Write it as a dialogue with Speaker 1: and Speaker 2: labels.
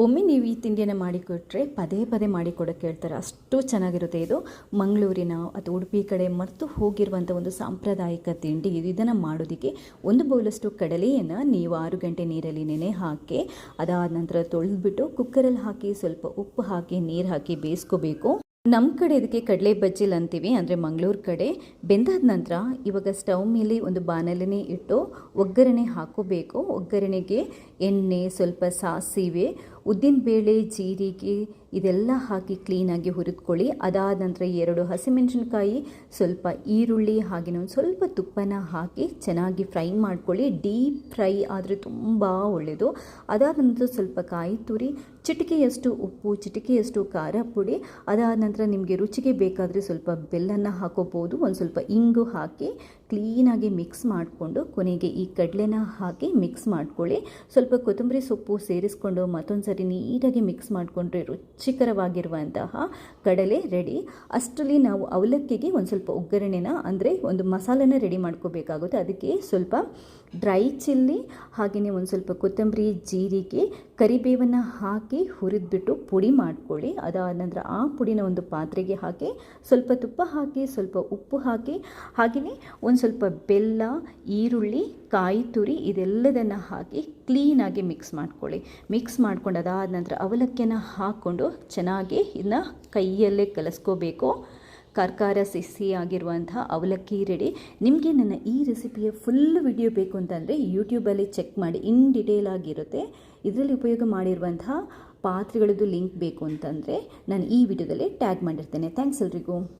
Speaker 1: ಒಮ್ಮೆ ನೀವು ಈ ತಿಂಡಿಯನ್ನು ಮಾಡಿಕೊಟ್ರೆ ಪದೇ ಪದೇ ಮಾಡಿಕೊಡೋಕ್ಕೆ ಹೇಳ್ತಾರೆ, ಅಷ್ಟು ಚೆನ್ನಾಗಿರುತ್ತೆ. ಇದು ಮಂಗಳೂರಿನ ಅಥವಾ ಉಡುಪಿ ಕಡೆ ಮರೆತು ಹೋಗಿರುವಂಥ ಒಂದು ಸಾಂಪ್ರದಾಯಿಕ ತಿಂಡಿ ಇದು. ಇದನ್ನು ಮಾಡೋದಕ್ಕೆ 1 ಬೌಲಷ್ಟು ಕಡಲೆಯನ್ನು ನೀವು 6 ಗಂಟೆ ನೀರಲ್ಲಿ ನೆನೆ ಹಾಕಿ, ಅದಾದ ನಂತರ ತೊಳೆದ್ಬಿಟ್ಟು ಕುಕ್ಕರಲ್ಲಿ ಹಾಕಿ ಸ್ವಲ್ಪ ಉಪ್ಪು ಹಾಕಿ ನೀರು ಹಾಕಿ ಬೇಯಿಸ್ಕೋಬೇಕು. ನಮ್ಮ ಕಡೆ ಇದಕ್ಕೆ ಕಡಲೆ ಬಜ್ಜಿಲ್ ಅಂತೀವಿ, ಅಂದರೆ ಮಂಗಳೂರು ಕಡೆ. ಬೆಂದಾದ ನಂತರ ಇವಾಗ ಸ್ಟವ್ ಮೇಲೆ ಒಂದು ಬಾಣಲೆನೇ ಇಟ್ಟು ಒಗ್ಗರಣೆ ಹಾಕೋಬೇಕು. ಒಗ್ಗರಣೆಗೆ ಎಣ್ಣೆ, ಸ್ವಲ್ಪ ಸಾಸಿವೆ, ಉದ್ದಿನಬೇಳೆ, ಜೀರಿಗೆ ಇದೆಲ್ಲ ಹಾಕಿ ಕ್ಲೀನಾಗಿ ಹುರಿದ್ಕೊಳ್ಳಿ. ಅದಾದ ನಂತರ 2 ಹಸಿಮೆಣಸಿನ್ಕಾಯಿ, ಸ್ವಲ್ಪ ಈರುಳ್ಳಿ, ಹಾಗೆಯೇ ಒಂದು ಸ್ವಲ್ಪ ತುಪ್ಪನ ಹಾಕಿ ಚೆನ್ನಾಗಿ ಫ್ರೈ ಮಾಡ್ಕೊಳ್ಳಿ. ಡೀಪ್ ಫ್ರೈ ಆದರೆ ತುಂಬ ಒಳ್ಳೆಯದು. ಅದಾದ ನಂತರ ಸ್ವಲ್ಪ ಕಾಯಿ ತುರಿ, ಚಿಟಿಕೆಯಷ್ಟು ಉಪ್ಪು, ಚಿಟಿಕೆಯಷ್ಟು ಖಾರ ಪುಡಿ, ಅದಾದ ನಂತರ ನಿಮಗೆ ರುಚಿಗೆ ಬೇಕಾದರೆ ಸ್ವಲ್ಪ ಬೆಲ್ಲನ ಹಾಕೋಬೋದು. ಒಂದು ಸ್ವಲ್ಪ ಇಂಗು ಹಾಕಿ ಕ್ಲೀನಾಗಿ ಮಿಕ್ಸ್ ಮಾಡಿಕೊಂಡು ಕೊನೆಗೆ ಈ ಕಡಲೆನ ಹಾಕಿ ಮಿಕ್ಸ್ ಮಾಡ್ಕೊಳ್ಳಿ. ಸ್ವಲ್ಪ ಕೊತ್ತಂಬರಿ ಸೊಪ್ಪು ಸೇರಿಸ್ಕೊಂಡು ಮತ್ತೊಂದು ಸರಿ ನೀಟಾಗಿ ಮಿಕ್ಸ್ ಮಾಡಿಕೊಂಡ್ರೆ ರುಚಿಕರವಾಗಿರುವಂತಹ ಕಡಲೆ ರೆಡಿ. ಅಷ್ಟರಲ್ಲಿ ನಾವು ಅವಲಕ್ಕಿಗೆ ಒಂದು ಸ್ವಲ್ಪ ಒಗ್ಗರಣೆನ, ಅಂದರೆ ಒಂದು ಮಸಾಲೆನ ರೆಡಿ ಮಾಡ್ಕೋಬೇಕಾಗುತ್ತೆ. ಅದಕ್ಕೆ ಸ್ವಲ್ಪ ಡ್ರೈ ಚಿಲ್ಲಿ, ಹಾಗೆಯೇ ಒಂದು ಸ್ವಲ್ಪ ಕೊತ್ತಂಬರಿ, ಜೀರಿಗೆ, ಕರಿಬೇವನ್ನು ಹಾಕಿ ಹುರಿದ್ಬಿಟ್ಟು ಪುಡಿ ಮಾಡ್ಕೊಳ್ಳಿ. ಅದಾದ ನಂತರ ಆ ಪುಡಿನ ಒಂದು ಪಾತ್ರೆಗೆ ಹಾಕಿ ಸ್ವಲ್ಪ ತುಪ್ಪ ಹಾಕಿ ಸ್ವಲ್ಪ ಉಪ್ಪು ಹಾಕಿ, ಹಾಗೆಯೇ ಒಂದು ಸ್ವಲ್ಪ ಬೆಲ್ಲ, ಈರುಳ್ಳಿ, ಕಾಯಿ ತುರಿ ಇದೆಲ್ಲದನ್ನು ಹಾಕಿ ಕ್ಲೀನಾಗಿ ಮಿಕ್ಸ್ ಮಾಡ್ಕೊಳ್ಳಿ. ಮಿಕ್ಸ್ ಮಾಡ್ಕೊಂಡು ಅದಾದ ನಂತರ ಅವಲಕ್ಕಿಯನ್ನು ಹಾಕ್ಕೊಂಡು ಚೆನ್ನಾಗಿ ಇದನ್ನ ಕೈಯಲ್ಲೇ ಕಲಿಸ್ಕೋಬೇಕು. ಕಾರ್ಕಾರ ಸಿಹಿಯಾಗಿರುವಂಥ ಅವಲಕ್ಕಿ ರೆಡಿ. ನಿಮಗೆ ನನ್ನ ಈ ರೆಸಿಪಿಯ ಫುಲ್ ವಿಡಿಯೋ ಬೇಕು ಅಂತಂದರೆ ಯೂಟ್ಯೂಬಲ್ಲಿ ಚೆಕ್ ಮಾಡಿ, ಇನ್ ಡಿಟೇಲ್ ಆಗಿರುತ್ತೆ. ಇದರಲ್ಲಿ ಉಪಯೋಗ ಮಾಡಿರುವಂತಹ ಪಾತ್ರೆಗಳದ್ದು ಲಿಂಕ್ ಬೇಕು ಅಂತಂದರೆ ನಾನು ಈ ವಿಡಿಯೋದಲ್ಲಿ ಟ್ಯಾಗ್ ಮಾಡಿರ್ತೇನೆ. ಥ್ಯಾಂಕ್ಸ್ ಎಲ್ರಿಗೂ.